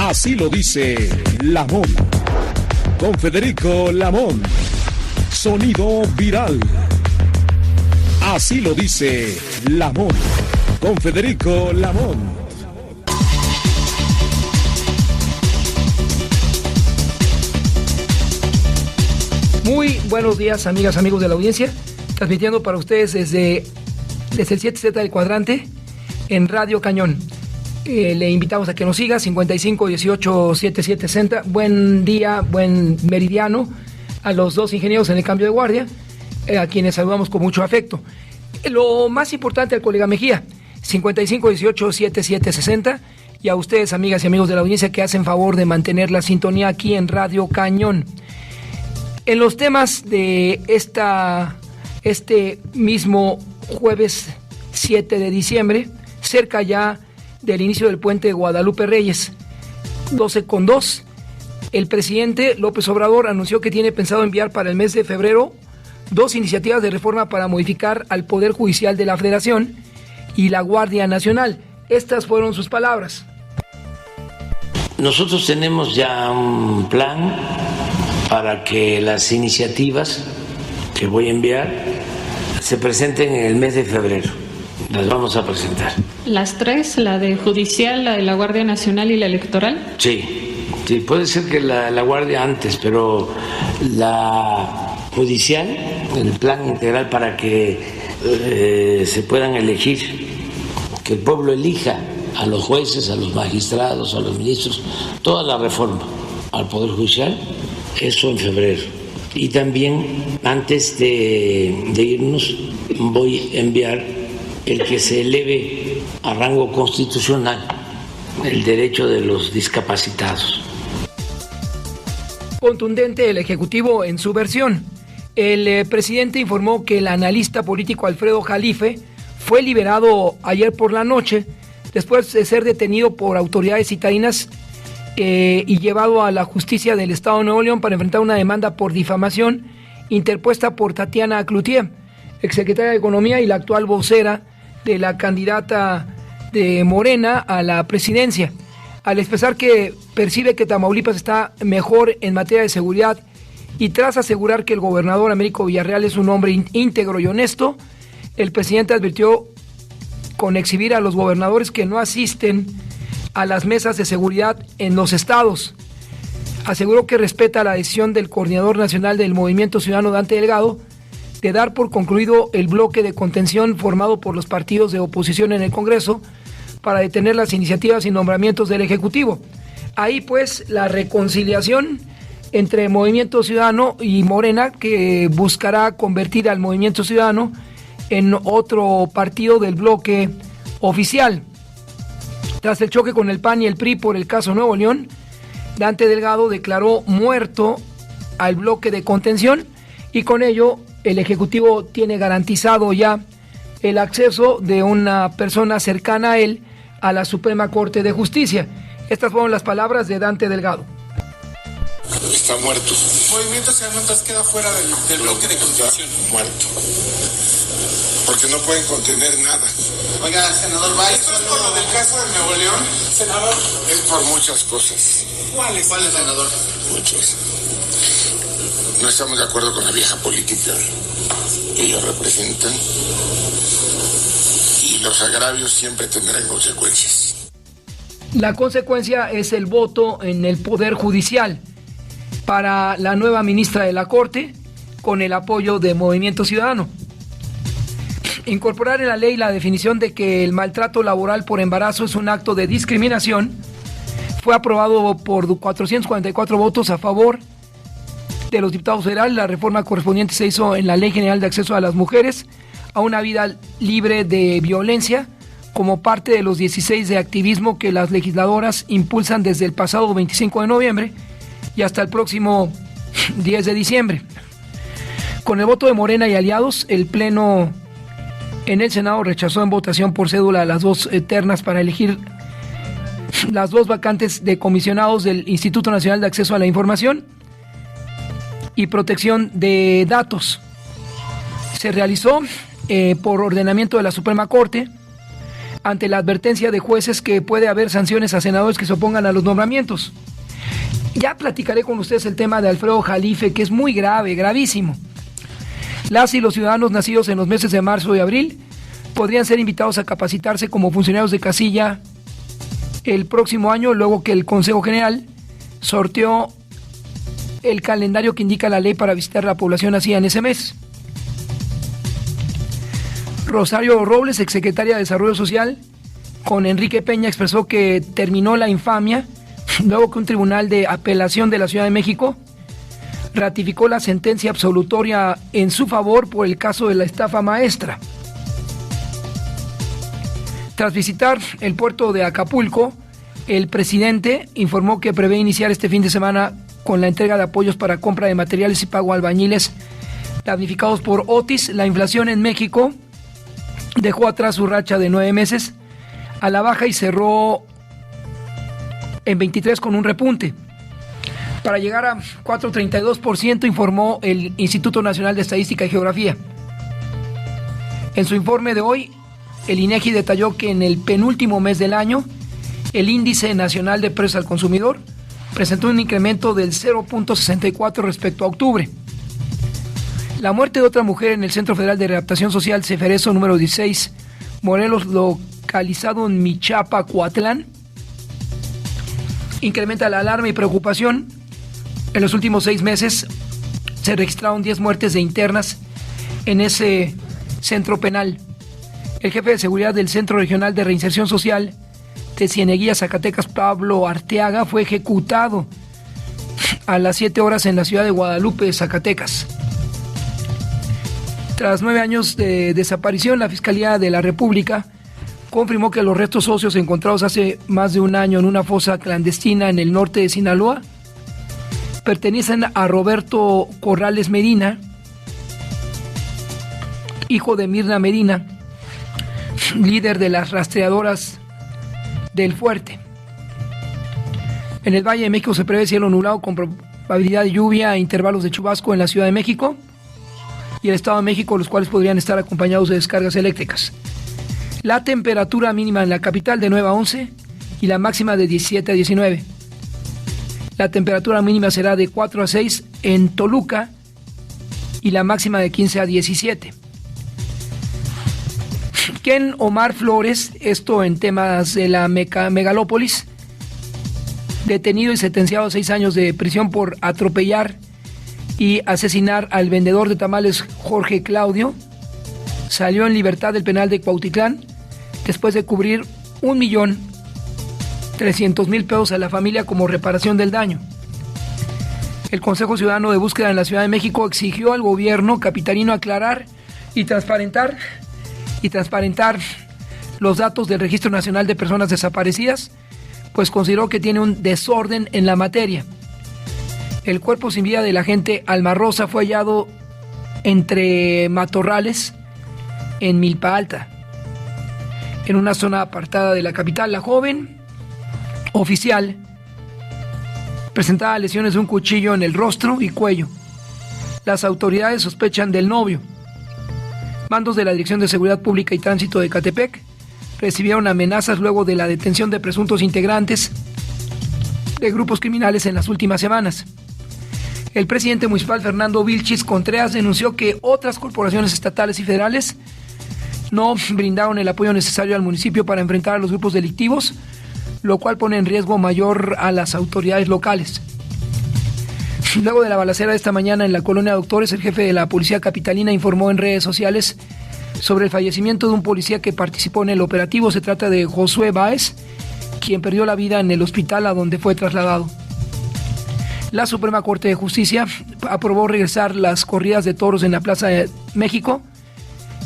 Así lo dice Lamón. Con Federico Lamón. Sonido viral. Así lo dice Lamón. Con Federico Lamón. Muy buenos días, amigas, amigos de la audiencia. Transmitiendo para ustedes desde el 7Z del Cuadrante en Radio Cañón. Le invitamos a que nos siga, 55 18 77 60. Buen día, buen meridiano a los dos ingenieros en el cambio de guardia, a quienes saludamos con mucho afecto. Lo más importante al colega Mejía, 55 18 77 60. Y a ustedes, amigas y amigos de la audiencia, que hacen favor de mantener la sintonía aquí en Radio Cañón. En los temas de este mismo jueves 7 de diciembre, cerca ya del inicio del puente de Guadalupe Reyes, 12:02, el presidente López Obrador anunció que tiene pensado enviar para el mes de febrero 2 iniciativas de reforma para modificar al Poder Judicial de la Federación y la Guardia Nacional. Estas fueron sus palabras. Nosotros tenemos ya un plan para que las iniciativas que voy a enviar se presenten en el mes de febrero. Las vamos a presentar. ¿Las tres? ¿La de judicial, la de la Guardia Nacional y la electoral? Sí, puede ser que la Guardia antes, pero la judicial, el plan integral para que se puedan elegir, que el pueblo elija a los jueces, a los magistrados, a los ministros, toda la reforma al Poder Judicial. Eso en febrero. Y también, antes de irnos, voy a enviar el que se eleve a rango constitucional el derecho de los discapacitados. Contundente el Ejecutivo en su versión. El presidente informó que el analista político Alfredo Jalife fue liberado ayer por la noche después de ser detenido por autoridades citadinas y llevado a la justicia del Estado de Nuevo León para enfrentar una demanda por difamación interpuesta por Tatiana Cloutier, exsecretaria de Economía y la actual vocera de la candidata de Morena a la presidencia, al expresar que percibe que Tamaulipas está mejor en materia de seguridad y tras asegurar que el gobernador Américo Villarreal es un hombre íntegro y honesto. El presidente advirtió con exhibir a los gobernadores que no asisten a las mesas de seguridad en los estados. Aseguró que respeta la decisión del coordinador nacional del Movimiento Ciudadano, Dante Delgado, de dar por concluido el bloque de contención formado por los partidos de oposición en el Congreso para detener las iniciativas y nombramientos del Ejecutivo. Ahí pues la reconciliación entre Movimiento Ciudadano y Morena, que buscará convertir al Movimiento Ciudadano en otro partido del bloque oficial. Tras el choque con el PAN y el PRI por el caso Nuevo León, Dante Delgado declaró muerto al bloque de contención y con ello el Ejecutivo tiene garantizado ya el acceso de una persona cercana a él a la Suprema Corte de Justicia. Estas fueron las palabras de Dante Delgado. Está muerto. Movimiento Ciudadano queda fuera del bloque de contención. Muerto. Porque no pueden contener nada. Oiga, senador Valls. ¿Esto es por lo del caso de Nuevo León, senador? Es por muchas cosas. ¿Cuáles, senador? Muchas. No estamos de acuerdo con la vieja política que ellos representan. Y los agravios siempre tendrán consecuencias. La consecuencia es el voto en el Poder Judicial para la nueva ministra de la Corte, con el apoyo de Movimiento Ciudadano. Incorporar en la ley la definición de que el maltrato laboral por embarazo es un acto de discriminación fue aprobado por 444 votos a favor de los diputados federales. La reforma correspondiente se hizo en la Ley General de Acceso a las Mujeres a una vida libre de violencia, como parte de los 16 de activismo que las legisladoras impulsan desde el pasado 25 de noviembre y hasta el próximo 10 de diciembre. Con el voto de Morena y aliados, el Pleno en el Senado rechazó en votación por cédula las 2 ternas para elegir las 2 vacantes de comisionados del Instituto Nacional de Acceso a la Información y Protección de Datos. Se realizó por ordenamiento de la Suprema Corte ante la advertencia de jueces que puede haber sanciones a senadores que se opongan a los nombramientos. Ya platicaré con ustedes el tema de Alfredo Jalife, que es muy grave, gravísimo. Las y los ciudadanos nacidos en los meses de marzo y abril podrían ser invitados a capacitarse como funcionarios de casilla el próximo año, luego que el Consejo General sorteó el calendario que indica la ley para visitar la población nacida en ese mes. Rosario Robles, exsecretaria de Desarrollo Social, con Enrique Peña, expresó que terminó la infamia luego que un tribunal de apelación de la Ciudad de México ratificó la sentencia absolutoria en su favor por el caso de la estafa maestra. Tras visitar el puerto de Acapulco, el presidente informó que prevé iniciar este fin de semana con la entrega de apoyos para compra de materiales y pago a albañiles damnificados por Otis. La inflación en México dejó atrás su racha de 9 meses a la baja y cerró en 23 con un repunte, para llegar a 4,32%, informó el Instituto Nacional de Estadística y Geografía. En su informe de hoy, el INEGI detalló que en el penúltimo mes del año, el Índice Nacional de Precios al Consumidor presentó un incremento del 0,64 respecto a octubre. La muerte de otra mujer en el Centro Federal de Readaptación Social Ceferezo número 16, Morelos, localizado en Michapa, Coatlán, incrementa la alarma y preocupación. En los últimos 6 meses se registraron 10 muertes de internas en ese centro penal. El jefe de seguridad del Centro Regional de Reinserción Social de Cieneguilla, Zacatecas, Pablo Arteaga, fue ejecutado a las 7 horas en la ciudad de Guadalupe, Zacatecas. Tras 9 años de desaparición, la Fiscalía de la República confirmó que los restos óseos encontrados hace más de un año en una fosa clandestina en el norte de Sinaloa pertenecen a Roberto Corrales Medina, hijo de Mirna Medina, líder de las rastreadoras del Fuerte. En el Valle de México se prevé cielo nublado con probabilidad de lluvia e intervalos de chubasco en la Ciudad de México y el Estado de México, los cuales podrían estar acompañados de descargas eléctricas. La temperatura mínima en la capital de 9 a 11 y la máxima de 17 a 19. La temperatura mínima será de 4 a 6 en Toluca y la máxima de 15 a 17. Ken Omar Flores, esto en temas de la megalópolis, detenido y sentenciado a 6 años de prisión por atropellar y asesinar al vendedor de tamales Jorge Claudio, salió en libertad del penal de Cuautitlán después de cubrir 1.300.000 pesos a la familia como reparación del daño. El Consejo Ciudadano de Búsqueda en la Ciudad de México exigió al gobierno capitalino aclarar y transparentar los datos del Registro Nacional de Personas Desaparecidas, pues consideró que tiene un desorden en la materia. El cuerpo sin vida del agente Alma Rosa fue hallado entre matorrales en Milpa Alta, en una zona apartada de la capital. La joven oficial presentaba lesiones de un cuchillo en el rostro y cuello. Las autoridades sospechan del novio. Mandos de la Dirección de Seguridad Pública y Tránsito de Ecatepec recibieron amenazas luego de la detención de presuntos integrantes de grupos criminales en las últimas semanas. El presidente municipal Fernando Vilchis Contreras denunció que otras corporaciones estatales y federales no brindaron el apoyo necesario al municipio para enfrentar a los grupos delictivos, lo cual pone en riesgo mayor a las autoridades locales. Luego de la balacera de esta mañana en la colonia Doctores, el jefe de la policía capitalina informó en redes sociales sobre el fallecimiento de un policía que participó en el operativo. Se trata de Josué Báez, quien perdió la vida en el hospital a donde fue trasladado. La Suprema Corte de Justicia aprobó regresar las corridas de toros en la Plaza de México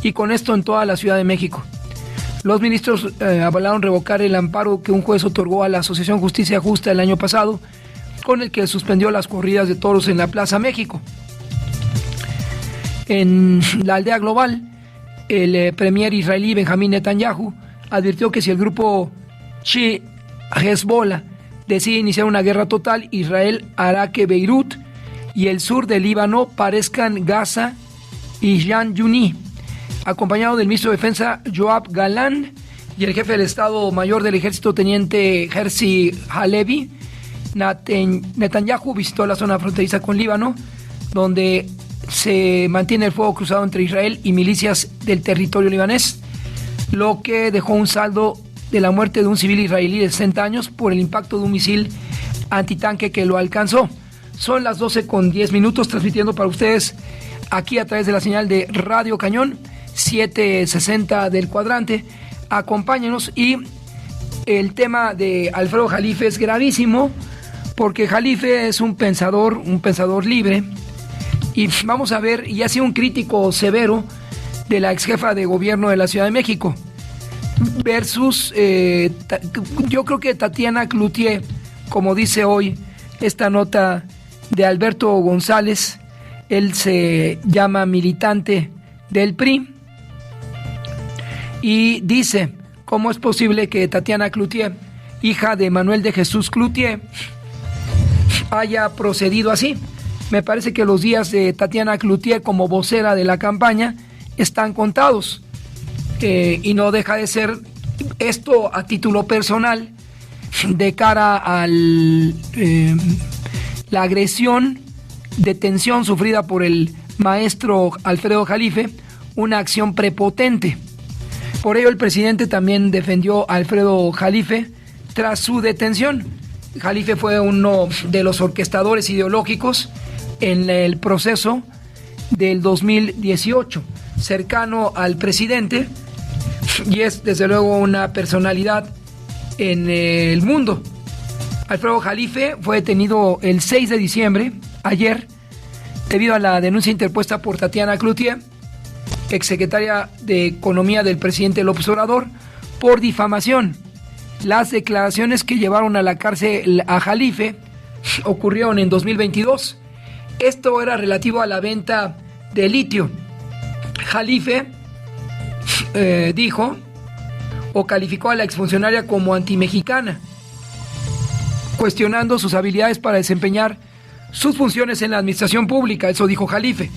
y con esto en toda la Ciudad de México. Los ministros avalaron revocar el amparo que un juez otorgó a la Asociación Justicia Justa el año pasado, con el que suspendió las corridas de toros en la Plaza México. En la aldea global, el premier israelí Benjamín Netanyahu advirtió que si el grupo Hezbollah decide iniciar una guerra total, Israel hará que Beirut y el sur del Líbano parezcan Gaza y Jan Yuni. Acompañado del ministro de Defensa Yoav Galán y el jefe del Estado Mayor del Ejército, teniente Herzi Halevi, Netanyahu visitó la zona fronteriza con Líbano, donde se mantiene el fuego cruzado entre Israel y milicias del territorio libanés, lo que dejó un saldo de la muerte de un civil israelí de 60 años por el impacto de un misil antitanque que lo alcanzó. Son las 12:10, transmitiendo para ustedes aquí a través de la señal de Radio Cañón 760 del cuadrante. Acompáñenos. Y el tema de Alfredo Jalife es gravísimo, porque Jalife es un pensador libre, y vamos a ver, y ha sido un crítico severo de la ex jefa de gobierno de la Ciudad de México, versus yo creo que Tatiana Cloutier, como dice hoy esta nota de Alberto González. Él se llama militante del PRI y dice: ¿cómo es posible que Tatiana Cloutier, hija de Manuel de Jesús Cloutier, haya procedido así? Me parece que los días de Tatiana Cloutier como vocera de la campaña están contados, y no deja de ser esto a título personal de cara a la agresión, detención sufrida por el maestro Alfredo Jalife, una acción prepotente. Por ello el presidente también defendió a Alfredo Jalife tras su detención. Jalife fue uno de los orquestadores ideológicos en el proceso del 2018, cercano al presidente, y es desde luego una personalidad en el mundo. Alfredo Jalife fue detenido el 6 de diciembre, ayer, debido a la denuncia interpuesta por Tatiana Cloutier, exsecretaria de Economía del presidente López Obrador, por difamación. Las declaraciones que llevaron a la cárcel a Jalife ocurrieron en 2022. Esto era relativo a la venta de litio. Jalife dijo o calificó a la exfuncionaria como antimexicana, cuestionando sus habilidades para desempeñar sus funciones en la administración pública. Eso dijo Jalife.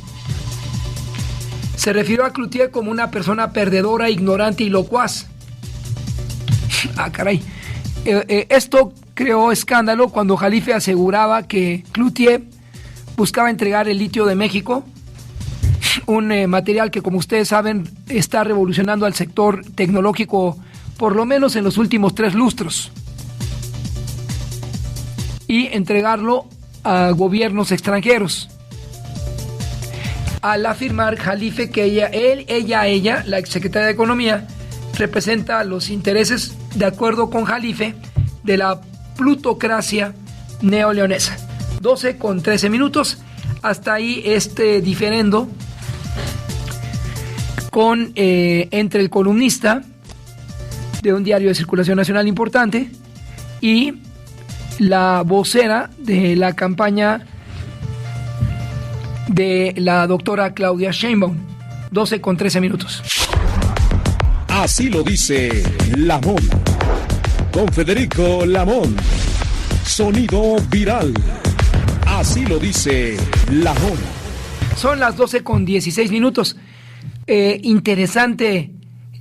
Se refirió a Cloutier como una persona perdedora, ignorante y locuaz. Ah, caray. Esto creó escándalo cuando Jalife aseguraba que Cloutier buscaba entregar el litio de México, un material que, como ustedes saben, está revolucionando al sector tecnológico por lo menos en los últimos 3 lustros, y entregarlo a gobiernos extranjeros. Al afirmar Jalife que ella, la exsecretaria de Economía, representa los intereses, de acuerdo con Jalife, de la plutocracia neoleonesa. 12:13. Hasta ahí este diferendo con entre el columnista de un diario de circulación nacional importante y la vocera de la campaña de la doctora Claudia Sheinbaum. 12:13. Así lo dice Lamón. Con Federico Lamón. Sonido viral. Así lo dice Lamón. Son las 12:16. Interesante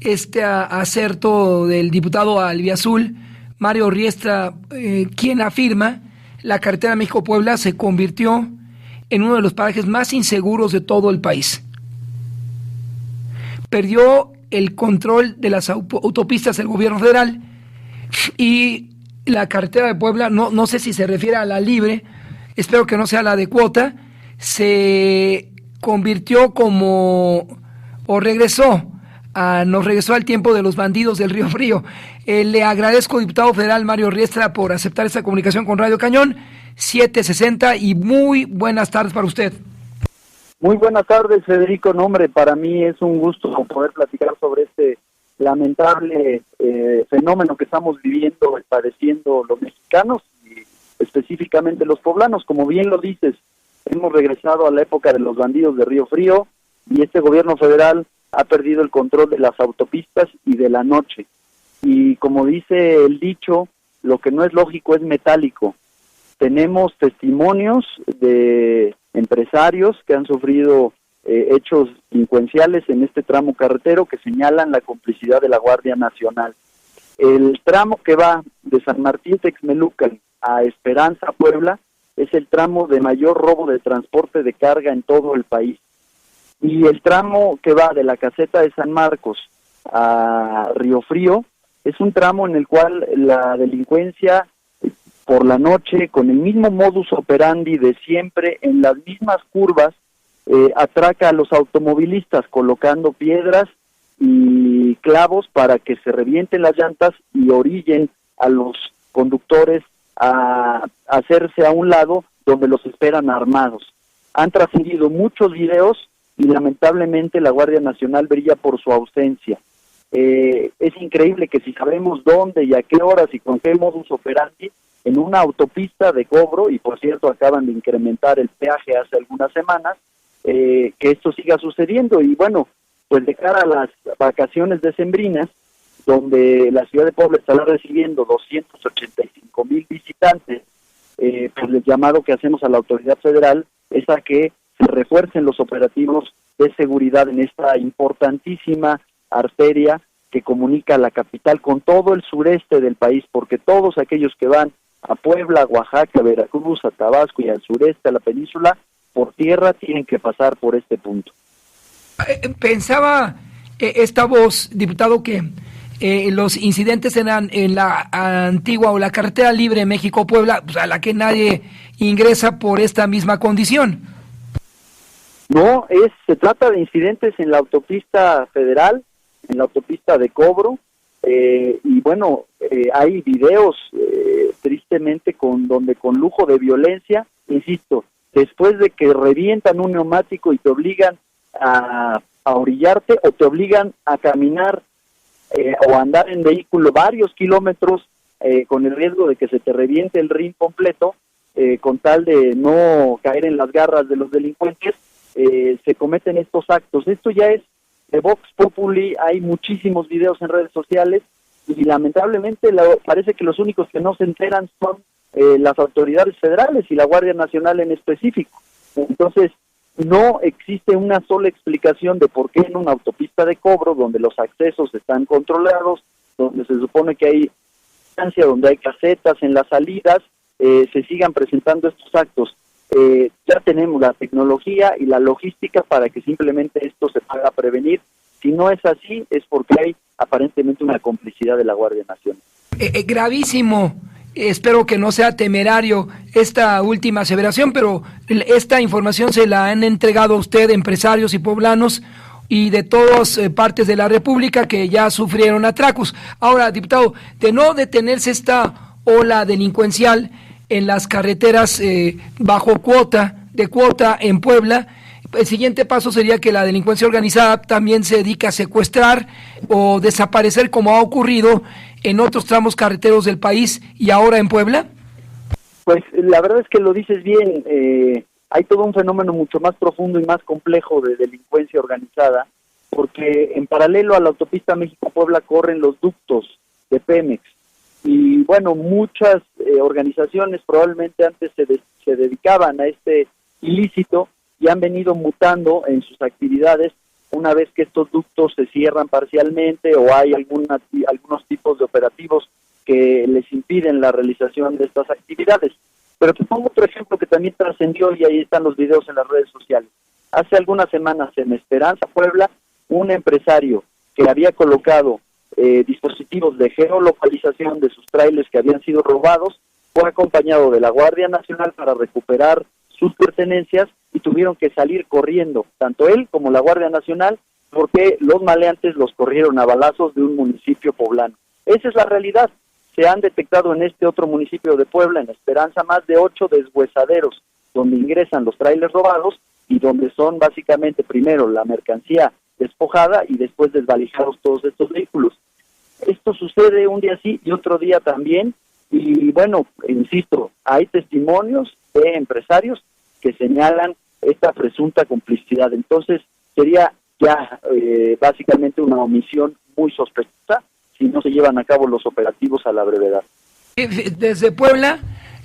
este acerto del diputado albiazul Mario Riestra, quien afirma: la carretera México-Puebla se convirtió en uno de los parajes más inseguros de todo el país. Perdió el control de las autopistas el gobierno federal, y la carretera de Puebla, no sé si se refiere a la libre, espero que no sea la de cuota, se convirtió nos regresó al tiempo de los bandidos del Río Frío. Le agradezco, diputado federal Mario Riestra, por aceptar esta comunicación con Radio Cañón 760, y muy buenas tardes para usted. Muy buenas tardes, Federico. No, hombre, para mí es un gusto poder platicar sobre este lamentable fenómeno que estamos viviendo, padeciendo los mexicanos y específicamente los poblanos. Como bien lo dices, hemos regresado a la época de los bandidos de Río Frío, y este gobierno federal ha perdido el control de las autopistas y de la noche. Y como dice el dicho, lo que no es lógico es metálico. Tenemos testimonios de empresarios que han sufrido hechos delincuenciales en este tramo carretero, que señalan la complicidad de la Guardia Nacional. El tramo que va de San Martín Texmelucan a Esperanza, Puebla, es el tramo de mayor robo de transporte de carga en todo el país. Y el tramo que va de la caseta de San Marcos a Río Frío es un tramo en el cual la delincuencia por la noche, con el mismo modus operandi de siempre, en las mismas curvas, atraca a los automovilistas colocando piedras y clavos para que se revienten las llantas y orillen a los conductores a hacerse a un lado donde los esperan armados. Han trascendido muchos videos y lamentablemente la Guardia Nacional brilla por su ausencia. Es increíble que si sabemos dónde y a qué horas y con qué modus operandi, en una autopista de cobro, y por cierto acaban de incrementar el peaje hace algunas semanas, que esto siga sucediendo. Y bueno, pues de cara a las vacaciones decembrinas, donde la ciudad de Puebla estará recibiendo 285,000 visitantes, pues el llamado que hacemos a la autoridad federal es a que se refuercen los operativos de seguridad en esta importantísima arteria que comunica la capital con todo el sureste del país, porque todos aquellos que van a Puebla, Oaxaca, Veracruz, a Tabasco y al sureste, a la península, por tierra tienen que pasar por este punto. Pensaba esta voz, diputado, que los incidentes eran en la antigua o la carretera libre México-Puebla, pues, a la que nadie ingresa por esta misma condición. No, se trata de incidentes en la autopista federal, en la autopista de cobro, y bueno, hay videos tristemente donde con lujo de violencia, insisto, después de que revientan un neumático y te obligan a orillarte o te obligan a caminar o a andar en vehículo varios kilómetros con el riesgo de que se te reviente el rin completo, con tal de no caer en las garras de los delincuentes, se cometen estos actos. Esto ya es de Vox Populi, hay muchísimos videos en redes sociales y lamentablemente parece que los únicos que no se enteran son las autoridades federales y la Guardia Nacional en específico. Entonces, no existe una sola explicación de por qué en una autopista de cobro, donde los accesos están controlados, donde se supone que hay distancia, donde hay casetas en las salidas, se sigan presentando estos actos. Ya tenemos la tecnología y la logística para que simplemente esto se pueda prevenir. Si no es así, es porque hay aparentemente una complicidad de la Guardia Nacional. Gravísimo. Espero que no sea temerario esta última aseveración, pero esta información se la han entregado a usted empresarios y poblanos y de todas partes de la República que ya sufrieron atracos. Ahora, diputado, de no detenerse esta ola delincuencial en las carreteras bajo cuota en Puebla, el siguiente paso sería que la delincuencia organizada también se dedique a secuestrar o desaparecer, como ha ocurrido en otros tramos carreteros del país y ahora en Puebla. Pues la verdad es que lo dices bien, hay todo un fenómeno mucho más profundo y más complejo de delincuencia organizada, porque en paralelo a la autopista México-Puebla corren los ductos de Pemex. Y bueno, muchas organizaciones probablemente antes se dedicaban a este ilícito y han venido mutando en sus actividades una vez que estos ductos se cierran parcialmente o hay algunos tipos de operativos que les impiden la realización de estas actividades. Pero te pongo otro ejemplo que también trascendió y ahí están los videos en las redes sociales. Hace algunas semanas en Esperanza, Puebla, un empresario que había colocado dispositivos de geolocalización de sus trailers que habían sido robados, fue acompañado de la Guardia Nacional para recuperar sus pertenencias y tuvieron que salir corriendo, tanto él como la Guardia Nacional, porque los maleantes los corrieron a balazos de un municipio poblano. Esa es la realidad. Se han detectado en este otro municipio de Puebla, en Esperanza, más de 8 deshuesaderos, donde ingresan los trailers robados y donde son básicamente primero la mercancía despojada y después desvalijados todos estos vehículos. Esto sucede un día sí y otro día también, y bueno, insisto, hay testimonios de empresarios que señalan esta presunta complicidad. Entonces sería ya básicamente una omisión muy sospechosa si no se llevan a cabo los operativos a la brevedad. Desde Puebla,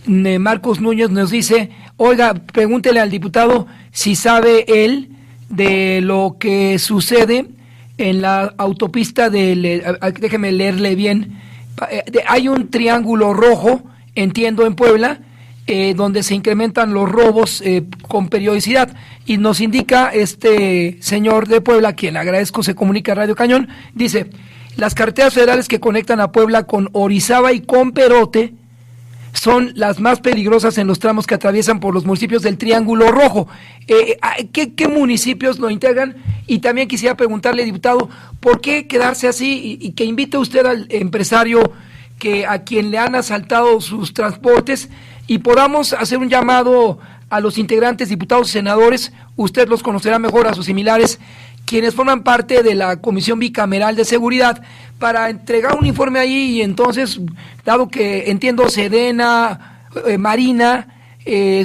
Marcos Núñez nos dice, oiga, pregúntele al diputado si sabe él de lo que sucede en la autopista déjeme leerle bien, Hay un triángulo rojo, entiendo, en Puebla, donde se incrementan los robos con periodicidad, y nos indica este señor de Puebla, a quien agradezco, se comunica a Radio Cañón, dice: las carreteras federales que conectan a Puebla con Orizaba y con Perote son las más peligrosas en los tramos que atraviesan por los municipios del Triángulo Rojo. ¿Qué municipios lo integran? Y también quisiera preguntarle, diputado, ¿por qué quedarse así? Y que invite usted al empresario a quien le han asaltado sus transportes, y podamos hacer un llamado a los integrantes, diputados y senadores, usted los conocerá mejor, a sus similares, quienes forman parte de la Comisión Bicameral de Seguridad, para entregar un informe ahí, y entonces, dado que entiendo Sedena, Marina,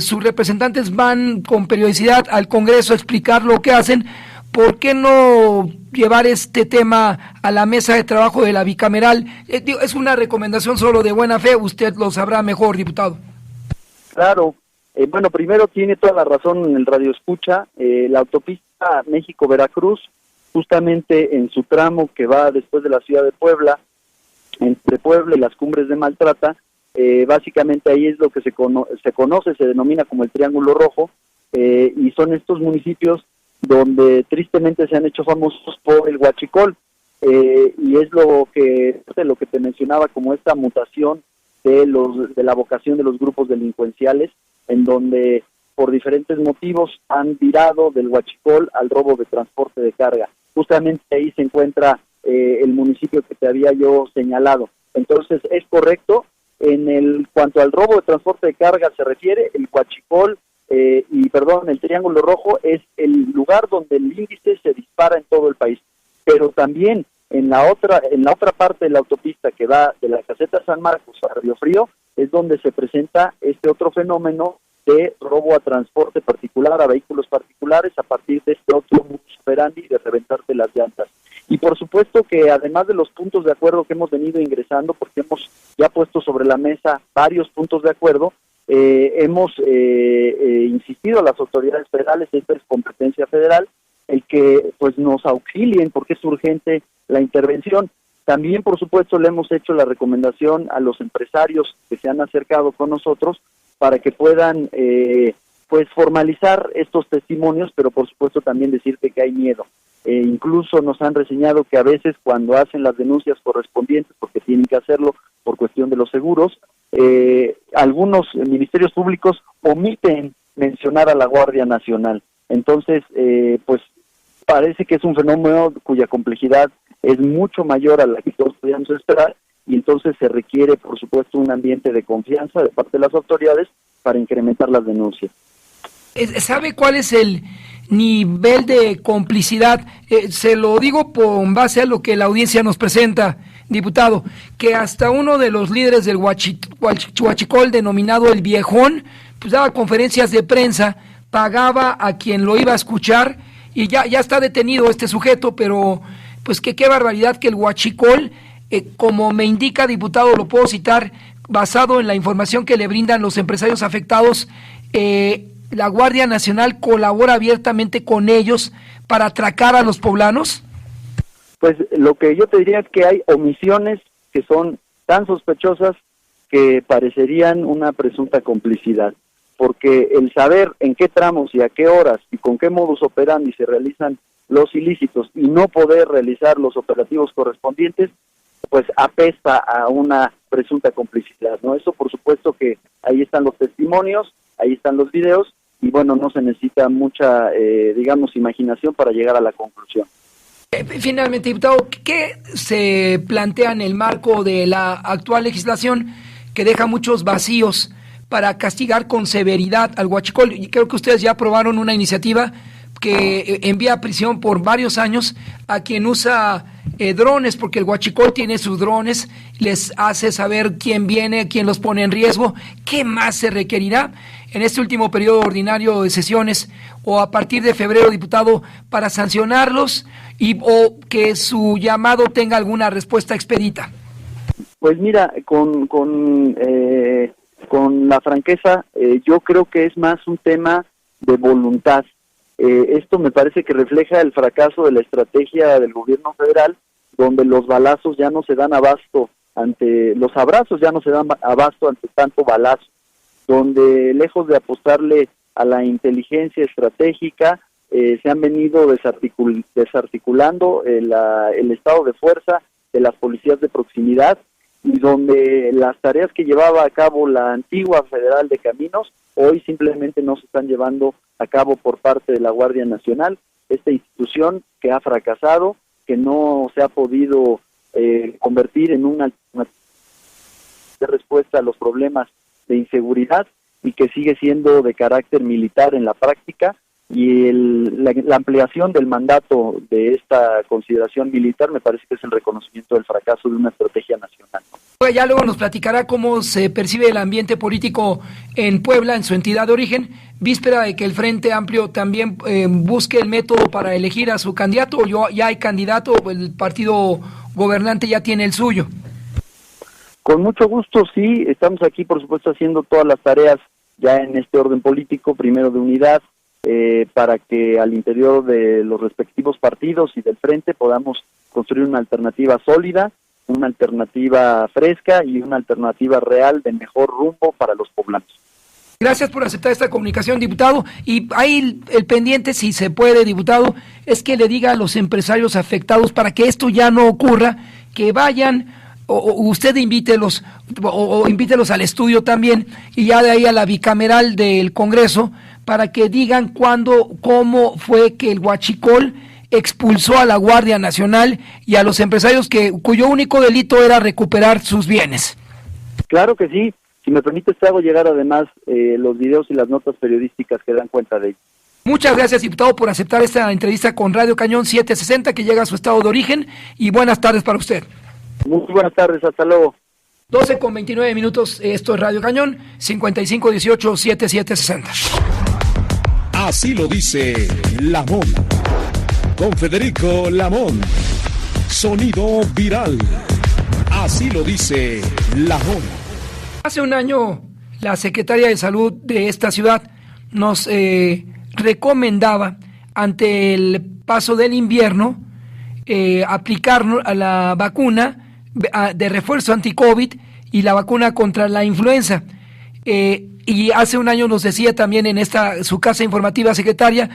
sus representantes van con periodicidad al Congreso a explicar lo que hacen, ¿por qué no llevar este tema a la mesa de trabajo de la bicameral? Es una recomendación solo de buena fe, usted lo sabrá mejor, diputado. Claro. Bueno, primero tiene toda la razón en el radio escucha. La autopista México-Veracruz, justamente en su tramo que va después de la ciudad de Puebla, entre Puebla y las Cumbres de Maltrata, básicamente ahí es lo que se conoce, se denomina como el Triángulo Rojo, y son estos municipios donde tristemente se han hecho famosos por el huachicol, y es lo que te mencionaba, como esta mutación de la vocación de los grupos delincuenciales, en donde por diferentes motivos han virado del huachicol al robo de transporte de carga. Justamente ahí se encuentra el municipio que te había yo señalado. Entonces es correcto, cuanto al robo de transporte de carga se refiere, el huachicol, el Triángulo Rojo es el lugar donde el índice se dispara en todo el país, pero también en la otra parte de la autopista que va de la caseta San Marcos a Río Frío es donde se presenta este otro fenómeno de robo a transporte particular, a vehículos particulares, a partir de este otro modus operandi de reventarte las llantas. Y por supuesto que además de los puntos de acuerdo que hemos venido ingresando, porque hemos ya puesto sobre la mesa varios puntos de acuerdo, hemos insistido a las autoridades federales, esta es competencia federal, el que pues nos auxilien porque es urgente la intervención. También, por supuesto, le hemos hecho la recomendación a los empresarios que se han acercado con nosotros para que puedan pues formalizar estos testimonios, pero por supuesto también decirte que hay miedo. Incluso nos han reseñado que a veces cuando hacen las denuncias correspondientes, porque tienen que hacerlo por cuestión de los seguros, algunos ministerios públicos omiten mencionar a la Guardia Nacional. Entonces, pues parece que es un fenómeno cuya complejidad es mucho mayor a la que todos podíamos esperar, y entonces se requiere, por supuesto, un ambiente de confianza de parte de las autoridades para incrementar las denuncias. ¿Sabe cuál es el nivel de complicidad? Se lo digo con base a lo que la audiencia nos presenta, diputado, que hasta uno de los líderes del huachicol, denominado el Viejón, pues daba conferencias de prensa, pagaba a quien lo iba a escuchar, y ya está detenido este sujeto, pero pues qué barbaridad que el huachicol, como me indica, diputado, lo puedo citar, basado en la información que le brindan los empresarios afectados, la Guardia Nacional colabora abiertamente con ellos para atracar a los poblanos. Pues lo que yo te diría es que hay omisiones que son tan sospechosas que parecerían una presunta complicidad, porque el saber en qué tramos y a qué horas y con qué modus operandi se realizan los ilícitos y no poder realizar los operativos correspondientes, pues apesta a una presunta complicidad, ¿no? Eso por supuesto que ahí están los testimonios, ahí están los videos, y bueno, no se necesita mucha, imaginación para llegar a la conclusión. Finalmente, diputado, ¿qué se plantea en el marco de la actual legislación que deja muchos vacíos para castigar con severidad al huachicol? Y creo que ustedes ya aprobaron una iniciativa que envía a prisión por varios años a quien usa drones, porque el huachicol tiene sus drones, les hace saber quién viene, quién los pone en riesgo. ¿Qué más se requerirá en este último periodo ordinario de sesiones o a partir de febrero, diputado, para sancionarlos o que su llamado tenga alguna respuesta expedita? Pues mira, con la franqueza, yo creo que es más un tema de voluntad. Esto me parece que refleja el fracaso de la estrategia del gobierno federal, donde los balazos ya no se dan abasto ante los abrazos, ya no se dan abasto ante tanto balazo, donde lejos de apostarle a la inteligencia estratégica, se han venido desarticulando el estado de fuerza de las policías de proximidad, y donde las tareas que llevaba a cabo la antigua Federal de Caminos hoy simplemente no se están llevando a cabo por parte de la Guardia Nacional, esta institución que ha fracasado, que no se ha podido convertir en una respuesta a los problemas de inseguridad, y que sigue siendo de carácter militar en la práctica, y la ampliación del mandato de esta consideración militar me parece que es el reconocimiento del fracaso de una estrategia nacional. Ya luego nos platicará cómo se percibe el ambiente político en Puebla, en su entidad de origen, víspera de que el Frente Amplio también busque el método para elegir a su candidato, o ya hay candidato, el partido gobernante ya tiene el suyo. Con mucho gusto, sí, estamos aquí por supuesto haciendo todas las tareas ya en este orden político, primero de unidad, para que al interior de los respectivos partidos y del frente podamos construir una alternativa sólida, una alternativa fresca y una alternativa real de mejor rumbo para los poblanos. Gracias por aceptar esta comunicación, diputado. Y ahí el pendiente, si se puede, diputado, es que le diga a los empresarios afectados, para que esto ya no ocurra, que vayan, o usted invítelos, o invítelos al estudio también, y ya de ahí a la bicameral del Congreso, para que digan cómo fue que el huachicol expulsó a la Guardia Nacional y a los empresarios cuyo único delito era recuperar sus bienes. Claro que sí. Si me permites, te hago llegar además los videos y las notas periodísticas que dan cuenta de ello. Muchas gracias, diputado, por aceptar esta entrevista con Radio Cañón 760, que llega a su estado de origen, y buenas tardes para usted. Muy buenas tardes, hasta luego. 12:29, esto es Radio Cañón, 5518-7760. Así lo dice Lamón. Con Federico Lamón. Sonido viral. Así lo dice Lamón. Hace un año, la Secretaria de Salud de esta ciudad nos recomendaba, ante el paso del invierno, aplicarnos a la vacuna de refuerzo anti-COVID y la vacuna contra la influenza. Y hace un año nos decía también en su casa informativa, secretaria,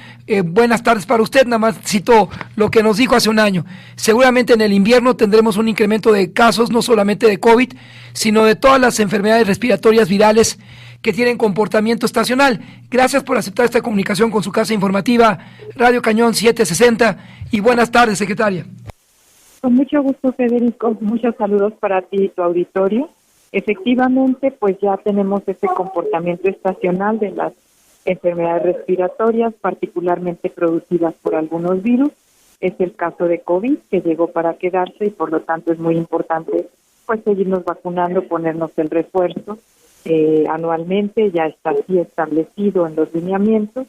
buenas tardes para usted, nada más cito lo que nos dijo hace un año. Seguramente en el invierno tendremos un incremento de casos, no solamente de COVID, sino de todas las enfermedades respiratorias virales que tienen comportamiento estacional. Gracias por aceptar esta comunicación con su casa informativa, Radio Cañón 760, y buenas tardes, secretaria. Con mucho gusto, Federico, muchos saludos para ti y tu auditorio. Efectivamente, pues ya tenemos ese comportamiento estacional de las enfermedades respiratorias, particularmente producidas por algunos virus. Es el caso de COVID, que llegó para quedarse, y por lo tanto es muy importante pues seguirnos vacunando, ponernos el refuerzo anualmente, ya está así establecido en los lineamientos,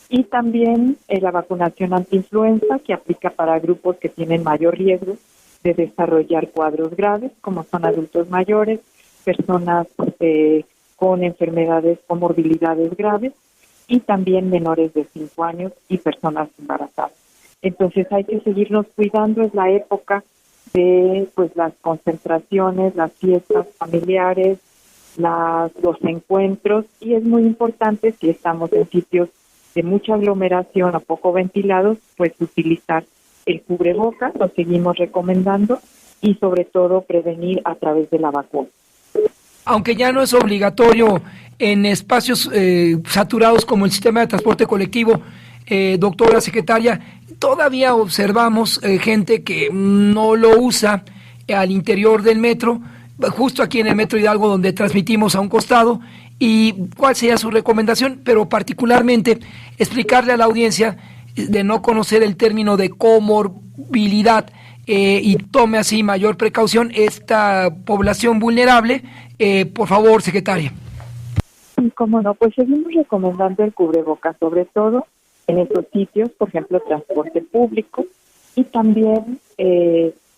y también la vacunación antiinfluenza, que aplica para grupos que tienen mayor riesgo de desarrollar cuadros graves, como son adultos mayores, personas con enfermedades o morbilidades graves, y también menores de 5 años y personas embarazadas. Entonces hay que seguirnos cuidando, es la época de pues las concentraciones, las fiestas familiares, los encuentros, y es muy importante, si estamos en sitios de mucha aglomeración o poco ventilados, pues utilizar el cubrebocas, lo seguimos recomendando, y sobre todo prevenir a través de la vacuna. Aunque ya no es obligatorio en espacios saturados como el sistema de transporte colectivo, doctora secretaria, todavía observamos gente que no lo usa al interior del metro, justo aquí en el Metro Hidalgo, donde transmitimos a un costado. ¿Y cuál sería su recomendación? Pero particularmente explicarle a la audiencia de no conocer el término de comorbilidad, y tome así mayor precaución esta población vulnerable. Por favor, secretaria. Sí, cómo no, pues seguimos recomendando el cubrebocas, sobre todo en esos sitios, por ejemplo, transporte público, y también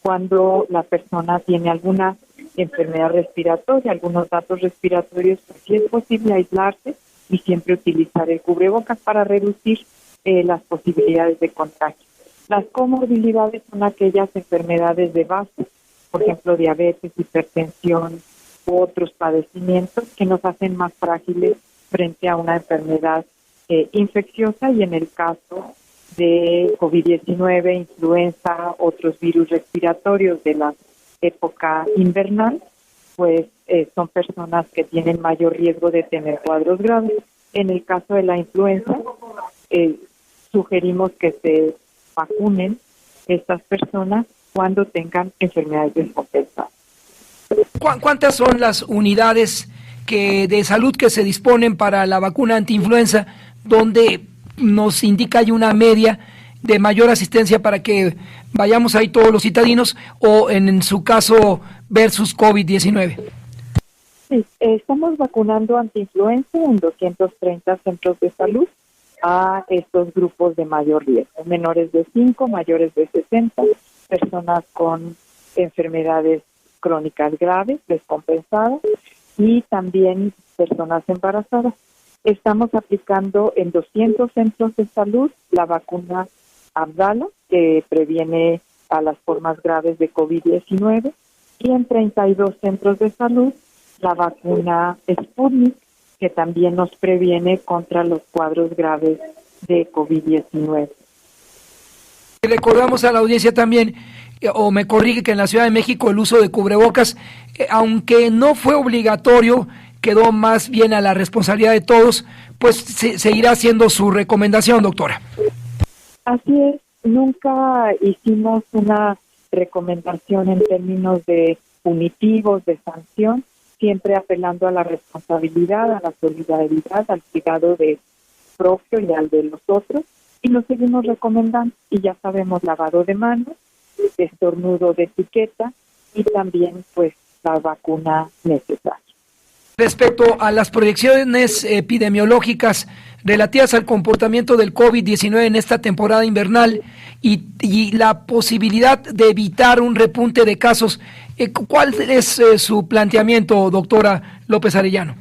cuando la persona tiene alguna enfermedad respiratoria, algunos datos respiratorios, pues sí es posible aislarse y siempre utilizar el cubrebocas para reducir las posibilidades de contagio. Las comorbilidades son aquellas enfermedades de base por ejemplo, diabetes, hipertensión u otros padecimientos que nos hacen más frágiles frente a una enfermedad infecciosa, y en el caso de COVID-19, influenza, otros virus respiratorios de la época invernal, pues son personas que tienen mayor riesgo de tener cuadros graves. En el caso de la influenza, sugerimos que se vacunen estas personas cuando tengan enfermedades descompensadas. ¿Cuántas son las unidades de salud que se disponen para la vacuna antiinfluenza, donde nos indica hay una media de mayor asistencia para que vayamos ahí todos los citadinos, o en su caso versus COVID-19? Sí, estamos vacunando antiinfluenza en 230 centros de salud a estos grupos de mayor riesgo: menores de 5, mayores de 60, personas con enfermedades crónicas graves, descompensadas, y también personas embarazadas. Estamos aplicando en 200 centros de salud la vacuna Abdala, que previene a las formas graves de COVID-19, y en 32 centros de salud la vacuna Sputnik, que también nos previene contra los cuadros graves de COVID-19. Recordamos a la audiencia también, o me corrige, que en la Ciudad de México el uso de cubrebocas, aunque no fue obligatorio, quedó más bien a la responsabilidad de todos, pues seguirá siendo su recomendación, doctora. Así es, nunca hicimos una recomendación en términos de punitivos, de sanción, siempre apelando a la responsabilidad, a la solidaridad, al cuidado de propio y al de los otros, y lo seguimos recomendando. Y ya sabemos, lavado de manos, estornudo de etiqueta, y también pues la vacuna necesaria. Respecto a las proyecciones epidemiológicas relativas al comportamiento del COVID-19 en esta temporada invernal y la posibilidad de evitar un repunte de casos, ¿cuál es su planteamiento, doctora López Arellano?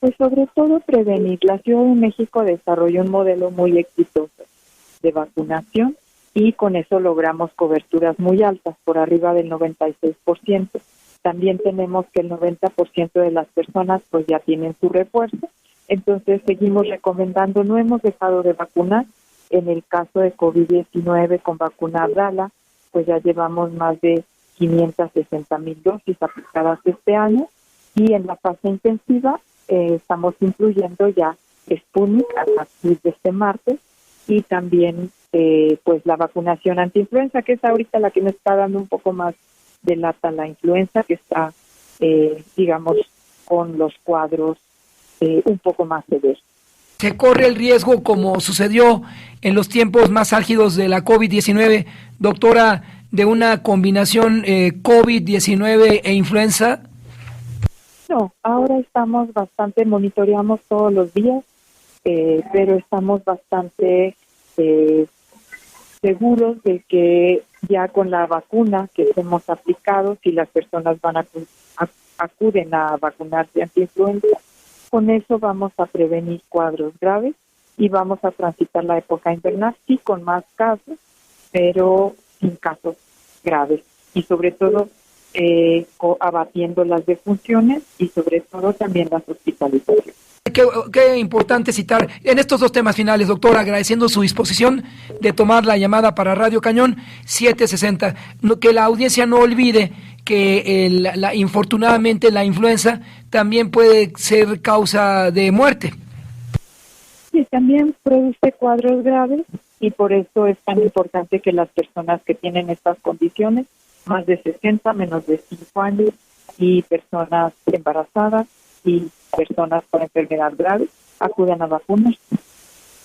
Pues sobre todo prevenir. La Ciudad de México desarrolló un modelo muy exitoso de vacunación, y con eso logramos coberturas muy altas, por arriba del 96%. También tenemos que el 90% de las personas pues ya tienen su refuerzo, entonces seguimos recomendando, no hemos dejado de vacunar. En el caso de COVID-19 con vacuna Abdala, pues ya llevamos más de 560,000 dosis aplicadas este año, y en la fase intensiva estamos incluyendo ya Sputnik a partir de este martes, y también pues la vacunación antiinfluenza, que es ahorita la que nos está dando un poco más de lata, la influenza, que está, digamos, con los cuadros un poco más severos. ¿Se corre el riesgo, como sucedió en los tiempos más álgidos de la COVID-19, doctora, de una combinación COVID-19 e influenza? No, ahora estamos monitoreamos todos los días, pero estamos bastante seguros de que ya con la vacuna que hemos aplicado, si las personas acuden a vacunarse antiinfluenza, con eso vamos a prevenir cuadros graves y vamos a transitar la época invernal, sí con más casos, pero sin casos graves, y sobre todo abatiendo las defunciones y sobre todo también las hospitalizaciones. Qué importante citar en estos dos temas finales, doctor, agradeciendo su disposición de tomar la llamada para Radio Cañón 760. Que la audiencia no olvide que infortunadamente la influenza también puede ser causa de muerte. Sí, también produce cuadros graves, y por eso es tan importante que las personas que tienen estas condiciones, más de 60, menos de 5 años, y personas embarazadas y personas con enfermedad grave, acudan a vacunas.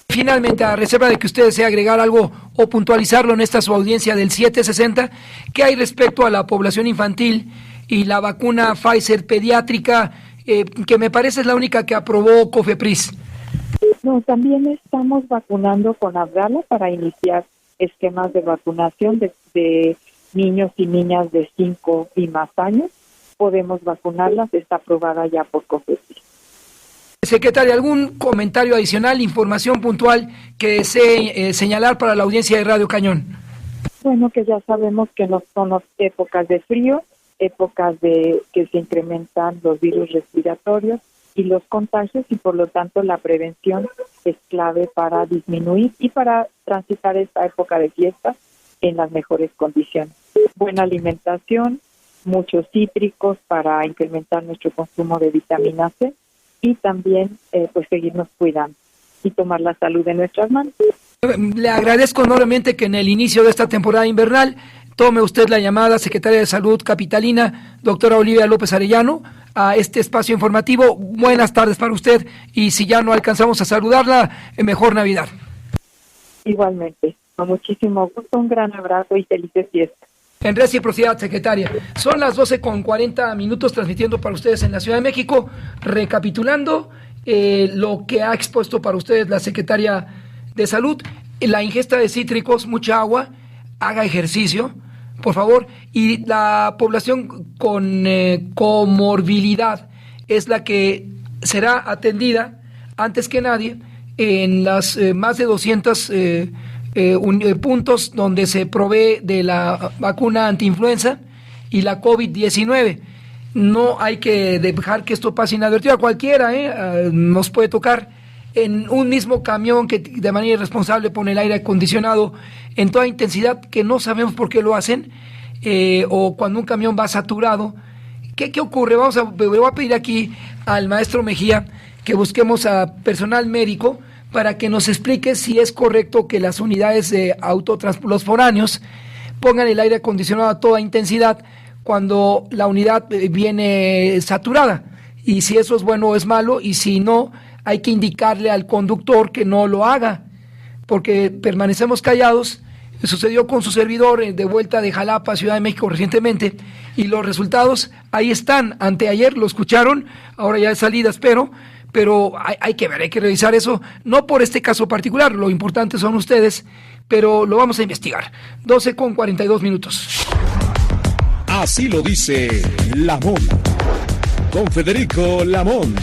Finalmente, a reserva de que usted desee agregar algo o puntualizarlo en esta su audiencia del 760, ¿qué hay respecto a la población infantil y la vacuna Pfizer pediátrica, que me parece es la única que aprobó COFEPRIS? No, también estamos vacunando con Abdala para iniciar esquemas de vacunación de niños y niñas de 5 y más años. Podemos vacunarlas, está aprobada ya por COFEPRIS. Secretaria, ¿algún comentario adicional, información puntual que desee señalar para la audiencia de Radio Cañón? Bueno, que ya sabemos que no son épocas de frío, épocas de que se incrementan los virus respiratorios y los contagios, y por lo tanto la prevención es clave para disminuir y para transitar esta época de fiesta en las mejores condiciones. Buena alimentación, muchos cítricos para incrementar nuestro consumo de vitamina C y también pues seguirnos cuidando y tomar la salud en nuestras manos. Le agradezco enormemente que en el inicio de esta temporada invernal tome usted la llamada, secretaria de Salud capitalina, doctora Olivia López Arellano, a este espacio informativo. Buenas tardes para usted, y si ya no alcanzamos a saludarla, mejor Navidad. Igualmente, con muchísimo gusto, un gran abrazo y felices fiestas. En reciprocidad, secretaria. Son las 12:40 transmitiendo para ustedes en la Ciudad de México, recapitulando lo que ha expuesto para ustedes la secretaria de Salud: la ingesta de cítricos, mucha agua, haga ejercicio, por favor, y la población con comorbilidad es la que será atendida antes que nadie en las más de 200 puntos donde se provee de la vacuna antiinfluenza y la COVID-19. No hay que dejar que esto pase inadvertido. A cualquiera nos puede tocar en un mismo camión que de manera irresponsable pone el aire acondicionado en toda intensidad, que no sabemos por qué lo hacen, o cuando un camión va saturado. ¿Qué ocurre? Le voy a pedir aquí al maestro Mejía que busquemos a personal médico para que nos explique si es correcto que las unidades de los foráneos pongan el aire acondicionado a toda intensidad cuando la unidad viene saturada, y si eso es bueno o es malo, y si no, hay que indicarle al conductor que no lo haga, porque permanecemos callados. Sucedió con su servidor de vuelta de Jalapa, Ciudad de México, recientemente, y los resultados ahí están. Anteayer lo escucharon, ahora ya de salida espero, pero hay que ver, hay que revisar eso, no por este caso particular, lo importante son ustedes, pero lo vamos a investigar. 12:42. Así lo dice Lamón. Con Federico Lamón.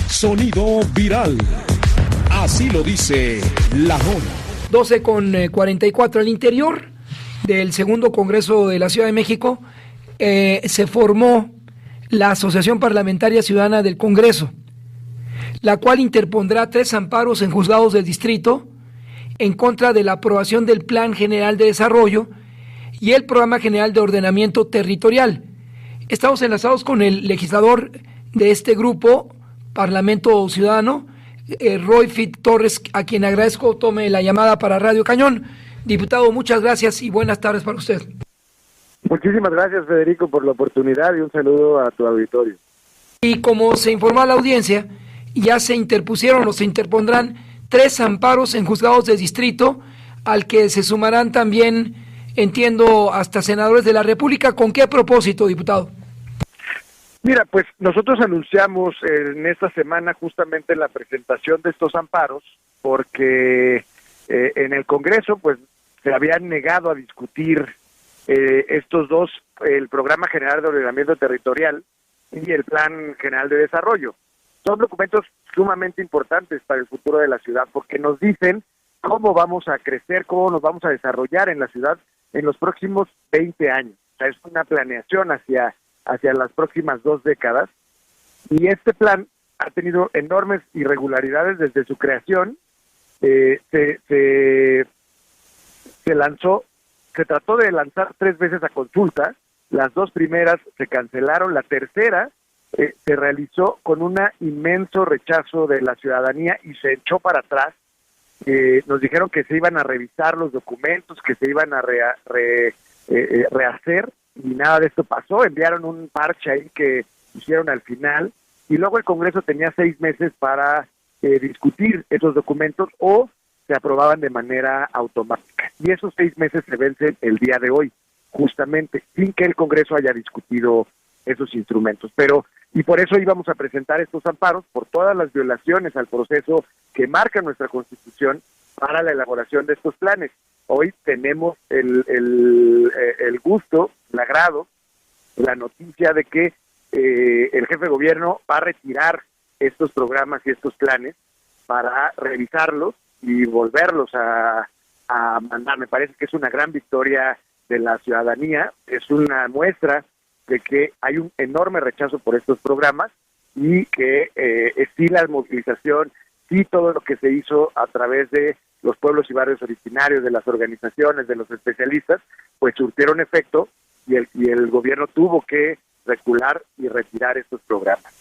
Sonido viral. Así lo dice Lamón. 12:44. Al interior del segundo Congreso de la Ciudad de México se formó la Asociación Parlamentaria Ciudadana del Congreso, la cual interpondrá 3 amparos en juzgados del distrito en contra de la aprobación del Plan General de Desarrollo y el Programa General de Ordenamiento Territorial. Estamos enlazados con el legislador de este grupo, Parlamento Ciudadano, Roy Fit Torres, a quien agradezco tome la llamada para Radio Cañón. Diputado, muchas gracias y buenas tardes para usted. Muchísimas gracias, Federico, por la oportunidad, y un saludo a tu auditorio. Y como se informó a la audiencia, ya se interpusieron o se interpondrán 3 amparos en juzgados de distrito, al que se sumarán también, entiendo, hasta senadores de la República. ¿Con qué propósito, diputado? Mira, pues nosotros anunciamos en esta semana justamente la presentación de estos amparos, porque en el Congreso pues se habían negado a discutir estos dos, el Programa General de Ordenamiento Territorial y el Plan General de Desarrollo. Son documentos sumamente importantes para el futuro de la ciudad, porque nos dicen cómo vamos a crecer, cómo nos vamos a desarrollar en la ciudad en los próximos 20 años. O sea, es una planeación hacia las próximas 2 décadas, y este plan ha tenido enormes irregularidades desde su creación. Se trató de lanzar 3 veces a consulta, las 2 primeras se cancelaron, la tercera se realizó con un inmenso rechazo de la ciudadanía y se echó para atrás. Nos dijeron que se iban a revisar los documentos, que se iban a rehacer, y nada de esto pasó. Enviaron un parche ahí que hicieron al final, y luego el Congreso tenía 6 meses para discutir esos documentos, o se aprobaban de manera automática, y esos 6 meses se vencen el día de hoy, justamente, sin que el Congreso haya discutido esos instrumentos. Y por eso íbamos a presentar estos amparos, por todas las violaciones al proceso que marca nuestra Constitución para la elaboración de estos planes. Hoy tenemos el gusto, el agrado, la noticia de que el jefe de gobierno va a retirar estos programas y estos planes para revisarlos y volverlos a a mandar. Me parece que es una gran victoria de la ciudadanía, es una muestra de que hay un enorme rechazo por estos programas y que sí la movilización, sí todo lo que se hizo a través de los pueblos y barrios originarios, de las organizaciones, de los especialistas, pues surtieron efecto y el gobierno tuvo que recular y retirar estos programas.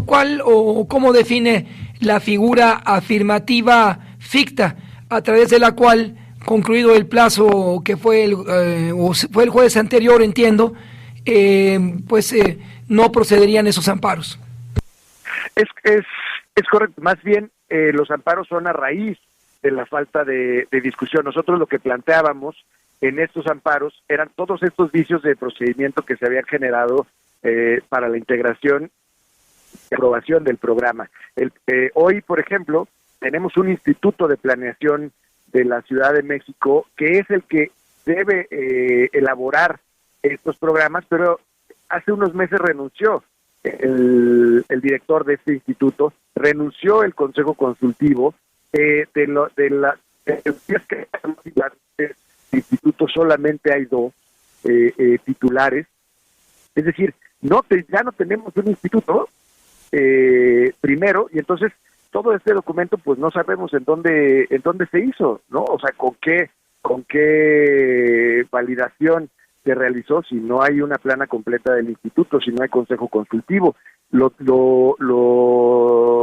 ¿Cuál o cómo define la figura afirmativa ficta a través de la cual, concluido el plazo que fue fue el jueves anterior, entiendo, no procederían esos amparos? Es correcto, más bien los amparos son a raíz de la falta de discusión. Nosotros lo que planteábamos en estos amparos eran todos estos vicios de procedimiento que se habían generado para la integración y aprobación del programa. Hoy, por ejemplo, tenemos un instituto de planeación de la Ciudad de México que es el que debe elaborar estos programas, pero hace unos meses renunció el director de este instituto, renunció el Consejo Consultivo, del instituto solamente hay 2 titulares, es decir, ya no tenemos un instituto primero, y entonces todo este documento pues no sabemos en dónde se hizo, ¿no? O sea, con qué validación se realizó si no hay una plana completa del instituto, si no hay consejo consultivo. Lo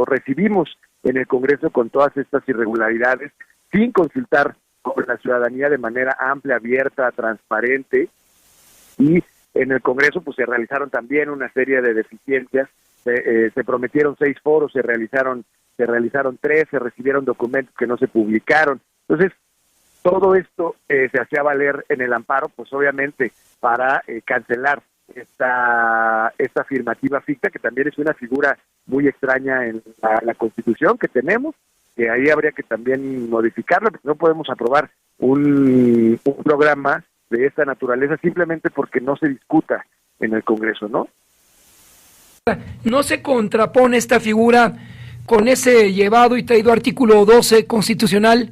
recibimos en el Congreso con todas estas irregularidades, sin consultar con la ciudadanía de manera amplia, abierta, transparente, y en el Congreso pues se realizaron también una serie de deficiencias. Se prometieron 6 foros, se realizaron 3, se recibieron documentos que no se publicaron. Entonces, todo esto se hacía valer en el amparo, pues obviamente para cancelar esta afirmativa ficta, que también es una figura muy extraña en la Constitución que tenemos, que ahí habría que también modificarlo, porque no podemos aprobar un programa de esta naturaleza simplemente porque no se discuta en el Congreso, ¿no? ¿No se contrapone esta figura con ese llevado y traído artículo 12 constitucional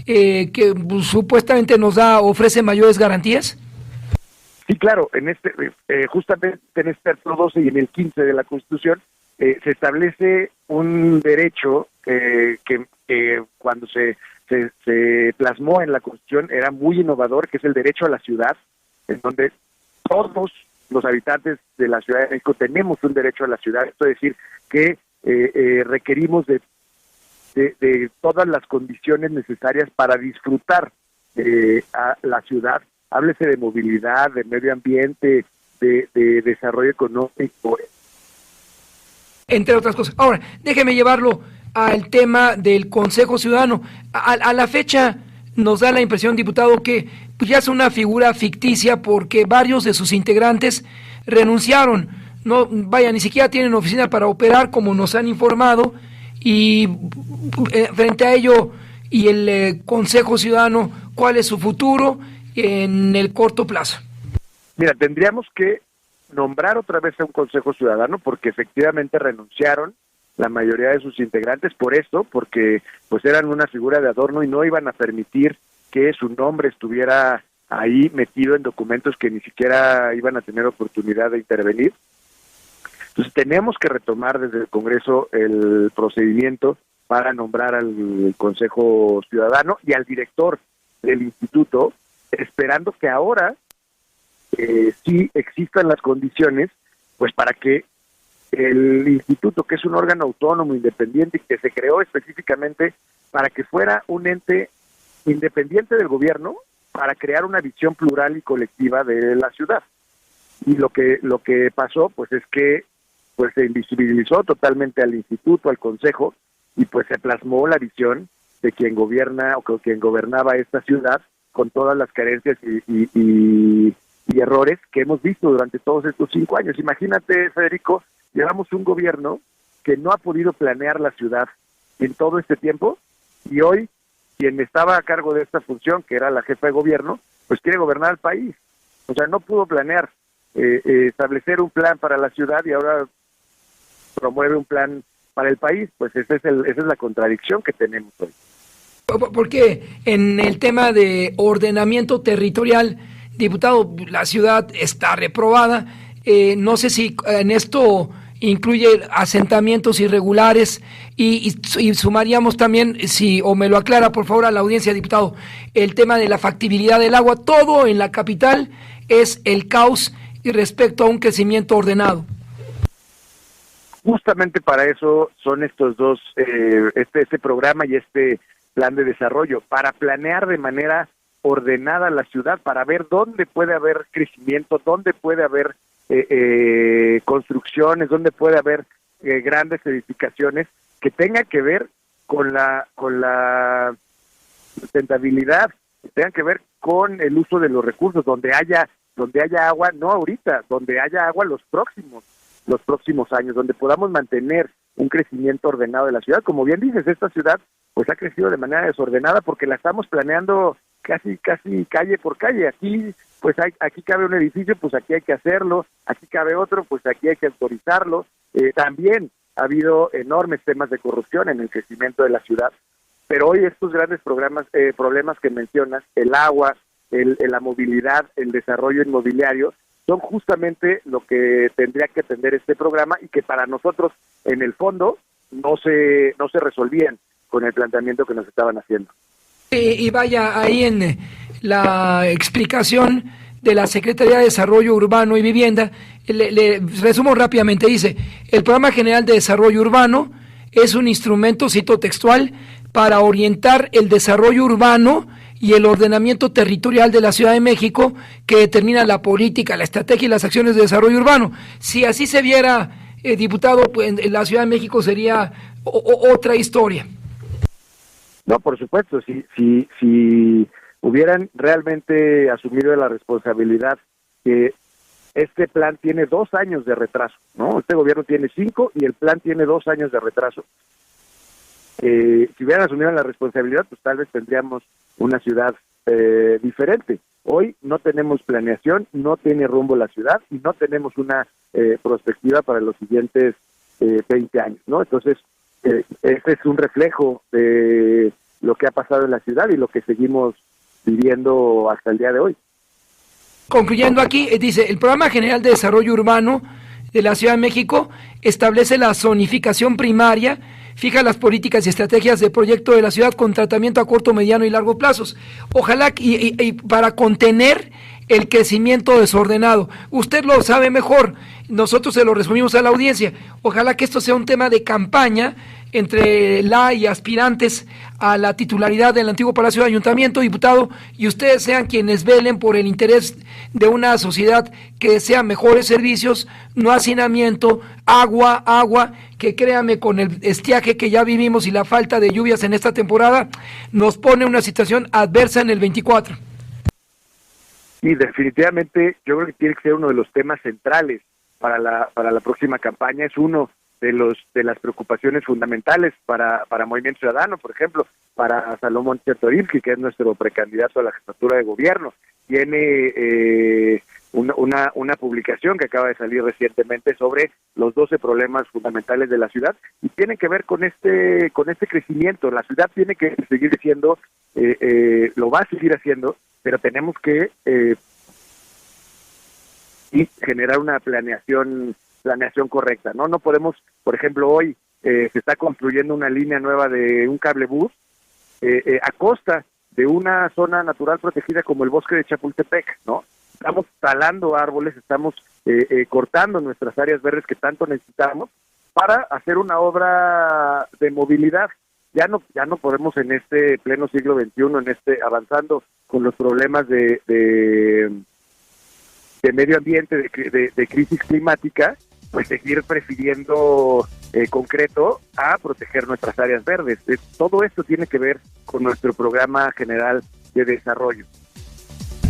que supuestamente ofrece mayores garantías? Sí, claro, justamente en este artículo 12 y en el 15 de la Constitución se establece un derecho que cuando se plasmó en la Constitución era muy innovador, que es el derecho a la ciudad, en donde todos los habitantes de la Ciudad de México tenemos un derecho a la ciudad. Esto es decir, que requerimos de todas las condiciones necesarias para disfrutar a la ciudad. Háblese de movilidad, de medio ambiente, de desarrollo económico, entre otras cosas. Ahora, déjeme llevarlo al tema del Consejo Ciudadano. A la fecha nos da la impresión, diputado, que ya es una figura ficticia porque varios de sus integrantes renunciaron. No, ni siquiera tienen oficina para operar, como nos han informado, y frente a ello y el Consejo Ciudadano, ¿cuál es su futuro en el corto plazo? Mira, tendríamos que nombrar otra vez a un Consejo Ciudadano porque efectivamente renunciaron la mayoría de sus integrantes por esto, porque pues eran una figura de adorno y no iban a permitir que su nombre estuviera ahí metido en documentos que ni siquiera iban a tener oportunidad de intervenir. Entonces tenemos que retomar desde el Congreso el procedimiento para nombrar al Consejo Ciudadano y al director del instituto, esperando que ahora sí existan las condiciones pues para que el instituto, que es un órgano autónomo, independiente, y que se creó específicamente para que fuera un ente independiente del gobierno, para crear una visión plural y colectiva de la ciudad. Y lo que pasó pues es que pues se invisibilizó totalmente al instituto, al consejo, y pues se plasmó la visión de quien gobierna o quien gobernaba esta ciudad, con todas las carencias y errores que hemos visto durante todos estos 5 años. Imagínate, Federico, llevamos un gobierno que no ha podido planear la ciudad en todo este tiempo, y hoy quien estaba a cargo de esta función, que era la jefa de gobierno, pues quiere gobernar el país. O sea, no pudo planear, establecer un plan para la ciudad y ahora promueve un plan para el país. Pues esa es la contradicción que tenemos hoy. Porque en el tema de ordenamiento territorial, diputado, la ciudad está reprobada. No sé si en esto incluye asentamientos irregulares y sumaríamos también, o me lo aclara por favor a la audiencia, diputado, el tema de la factibilidad del agua. Todo en la capital es el caos y respecto a un crecimiento ordenado. Justamente para eso son estos dos, este programa y este plan de desarrollo, para planear de manera ordenada la ciudad, para ver dónde puede haber crecimiento, dónde puede haber construcciones, dónde puede haber grandes edificaciones que tengan que ver con la sustentabilidad, que tengan que ver con el uso de los recursos, donde haya agua, no ahorita, donde haya agua los próximos años, donde podamos mantener un crecimiento ordenado de la ciudad. Como bien dices, esta ciudad pues ha crecido de manera desordenada porque la estamos planeando casi calle por calle. Aquí aquí cabe un edificio, pues aquí hay que hacerlo, aquí cabe otro, pues aquí hay que autorizarlo. También ha habido enormes temas de corrupción en el crecimiento de la ciudad, pero hoy estos grandes problemas que mencionas, el agua, la movilidad, el desarrollo inmobiliario, son justamente lo que tendría que atender este programa y que para nosotros, en el fondo, no se resolvían con el planteamiento que nos estaban haciendo. Y vaya, ahí en la explicación de la Secretaría de Desarrollo Urbano y Vivienda, le resumo rápidamente, dice, el Programa General de Desarrollo Urbano es un instrumento, cito textual, para orientar el desarrollo urbano y el ordenamiento territorial de la Ciudad de México, que determina la política, la estrategia y las acciones de desarrollo urbano. Si así se viera, diputado, pues en la Ciudad de México sería otra historia. No, por supuesto, si hubieran realmente asumido la responsabilidad que este plan tiene 2 años de retraso, ¿no? Este gobierno tiene 5 y el plan tiene 2 años de retraso. Si hubieran asumido la responsabilidad, pues tal vez tendríamos una ciudad diferente. Hoy no tenemos planeación, no tiene rumbo la ciudad y no tenemos una perspectiva para los siguientes 20 años, ¿no? Entonces, este es un reflejo de lo que ha pasado en la ciudad y lo que seguimos viviendo hasta el día de hoy. Concluyendo aquí, dice, el Programa General de Desarrollo Urbano de la Ciudad de México establece la zonificación primaria, fija las políticas y estrategias de proyecto de la ciudad con tratamiento a corto, mediano y largo plazos. Ojalá y para contener el crecimiento desordenado. Usted lo sabe mejor, nosotros se lo resumimos a la audiencia. Ojalá que esto sea un tema de campaña entre la y aspirantes a la titularidad del antiguo Palacio de Ayuntamiento, diputado, y ustedes sean quienes velen por el interés de una sociedad que desea mejores servicios, no hacinamiento, agua, que créame, con el estiaje que ya vivimos y la falta de lluvias en esta temporada, nos pone una situación adversa en el 24. Y definitivamente yo creo que tiene que ser uno de los temas centrales para la próxima campaña. Es uno de las preocupaciones fundamentales para Movimiento Ciudadano, por ejemplo, para Salomón Chertorivsky, que es nuestro precandidato a la jefatura de gobierno. Tiene una publicación que acaba de salir recientemente sobre los 12 problemas fundamentales de la ciudad y tienen que ver con este crecimiento. La ciudad tiene que seguir siendo, lo va a seguir haciendo, pero tenemos que generar una planeación correcta, ¿no? No podemos, por ejemplo, hoy se está construyendo una línea nueva de un cablebús a costa de una zona natural protegida como el bosque de Chapultepec, ¿no? Estamos talando árboles, estamos cortando nuestras áreas verdes que tanto necesitamos para hacer una obra de movilidad. Ya no podemos en este pleno siglo XXI, avanzando con los problemas de medio ambiente, de crisis climática, pues seguir prefiriendo concreto a proteger nuestras áreas verdes. Todo esto tiene que ver con nuestro programa general de desarrollo.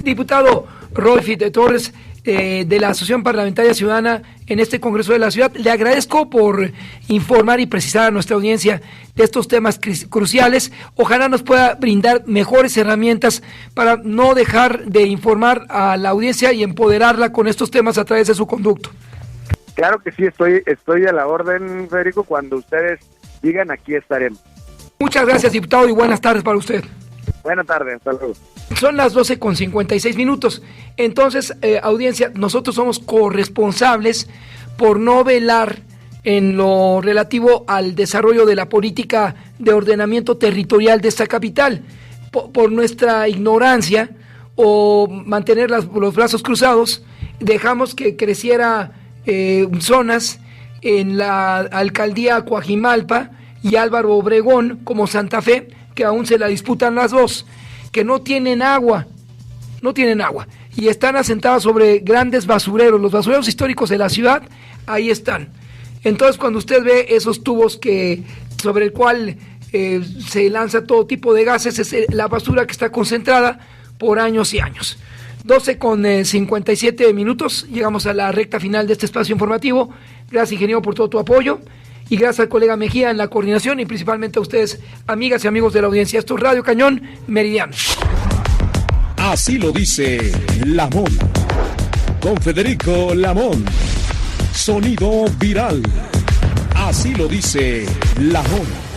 Diputado Rolfi de Torres, de la Asociación Parlamentaria Ciudadana en este Congreso de la Ciudad, le agradezco por informar y precisar a nuestra audiencia de estos temas cruciales. Ojalá nos pueda brindar mejores herramientas para no dejar de informar a la audiencia y empoderarla con estos temas a través de su conducto. Claro que sí, estoy a la orden, Federico. Cuando ustedes digan, aquí estaremos. Muchas gracias, diputado, y buenas tardes para usted. Buenas tardes, hasta luego. Son las 12:56. Entonces, audiencia, nosotros somos corresponsables por no velar en lo relativo al desarrollo de la política de ordenamiento territorial de esta capital. Por nuestra ignorancia o mantener los brazos cruzados, dejamos que creciera zonas en la alcaldía Coajimalpa y Álvaro Obregón como Santa Fe, que aún se la disputan las dos, que no tienen agua, y están asentadas sobre grandes basureros, los basureros históricos de la ciudad, ahí están. Entonces, cuando usted ve esos tubos sobre el cual se lanza todo tipo de gases, es la basura que está concentrada por años y años. 12:57, llegamos a la recta final de este espacio informativo. Gracias, ingeniero, por todo tu apoyo, y gracias al colega Mejía en la coordinación, y principalmente a ustedes, amigas y amigos de la audiencia. Esto es Radio Cañón Meridiano. Así lo dice Lamón. Con Federico Lamón. Sonido viral. Así lo dice Lamón.